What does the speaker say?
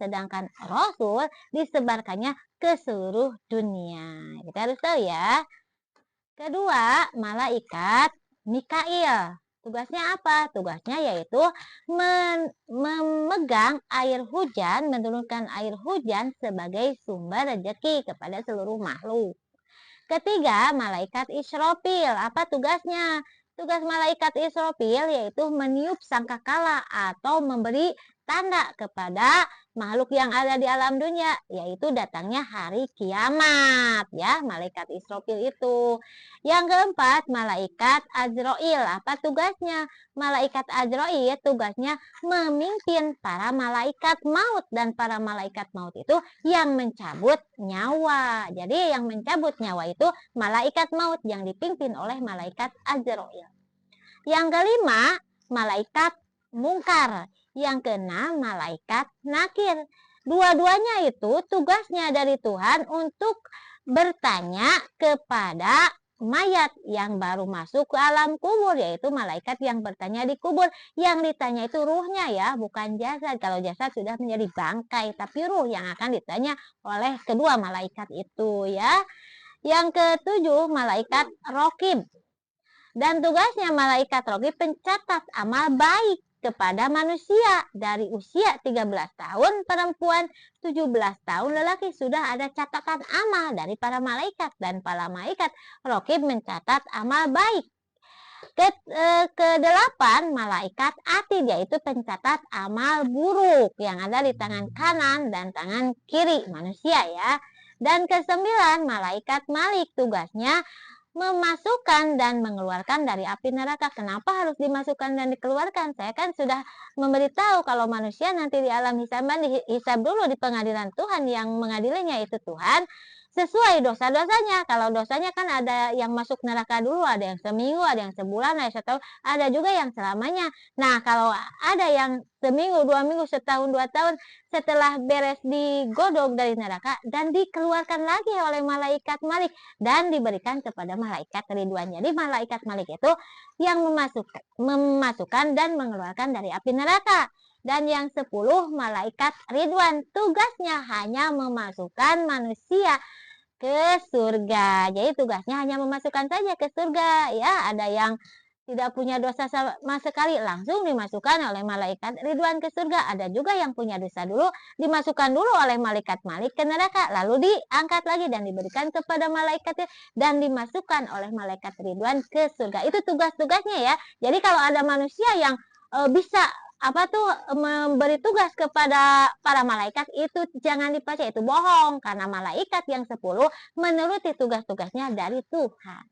sedangkan Rasul disebarkannya ke seluruh dunia. Kita harus tahu ya. Kedua, malaikat Mikail. Tugasnya apa? Tugasnya yaitu memegang air hujan, menurunkan air hujan sebagai sumber rezeki kepada seluruh makhluk. Ketiga, malaikat Israfil. Apa tugasnya? Tugas malaikat Israfil yaitu meniup sangkakala atau memberi tanda kepada makhluk yang ada di alam dunia, yaitu datangnya hari kiamat, ya, malaikat Israfil itu. Yang keempat, malaikat Azrail. Apa tugasnya? Malaikat Azrail tugasnya memimpin para malaikat maut, dan para malaikat maut itu yang mencabut nyawa. Jadi yang mencabut nyawa itu malaikat maut yang dipimpin oleh malaikat Azrail. Yang kelima, malaikat mungkar. Yang keenam, malaikat nakir. Dua-duanya itu tugasnya dari Tuhan untuk bertanya kepada mayat yang baru masuk ke alam kubur, yaitu malaikat yang bertanya di kubur. Yang ditanya itu ruhnya ya, bukan jasad. Kalau jasad sudah menjadi bangkai, tapi ruh yang akan ditanya oleh kedua malaikat itu ya. Yang ketujuh, malaikat rokib. Dan tugasnya malaikat rokib pencatat amal baik kepada manusia. Dari usia 13 tahun perempuan, 17 tahun lelaki, sudah ada catatan amal dari para malaikat. Dan para malaikat rokib mencatat amal baik. Kedelapan, malaikat atid, yaitu pencatat amal buruk yang ada di tangan kanan dan tangan kiri manusia ya. Dan kesembilan, malaikat malik, tugasnya memasukkan dan mengeluarkan dari api neraka. Kenapa harus dimasukkan dan dikeluarkan? Saya kan sudah memberitahu kalau manusia nanti di alam hisaban dihisab dulu di pengadilan Tuhan, yang mengadilinya itu Tuhan sesuai dosa-dosanya. Kalau dosanya kan ada yang masuk neraka dulu, ada yang seminggu, ada yang sebulan, ada yang setahun, ada juga yang selamanya. Nah, kalau ada yang seminggu, 2 minggu, setahun, 2 tahun, setelah beres digodok dari neraka dan dikeluarkan lagi oleh malaikat malik dan diberikan kepada malaikat Ridwan. Jadi malaikat malik itu yang memasukkan dan mengeluarkan dari api neraka. Dan yang 10, malaikat Ridwan, tugasnya hanya memasukkan manusia ke surga. Jadi tugasnya hanya memasukkan saja ke surga ya. Ada yang tidak punya dosa sama sekali, langsung dimasukkan oleh malaikat Ridwan ke surga. Ada juga yang punya dosa dulu, dimasukkan dulu oleh malaikat malik ke neraka, lalu diangkat lagi dan diberikan kepada malaikat dan dimasukkan oleh malaikat Ridwan ke surga. Itu tugas-tugasnya ya. Jadi kalau ada manusia yang bisa memberi tugas kepada para malaikat, itu jangan dipercaya, itu bohong, karena malaikat yang 10 menuruti tugas-tugasnya dari Tuhan.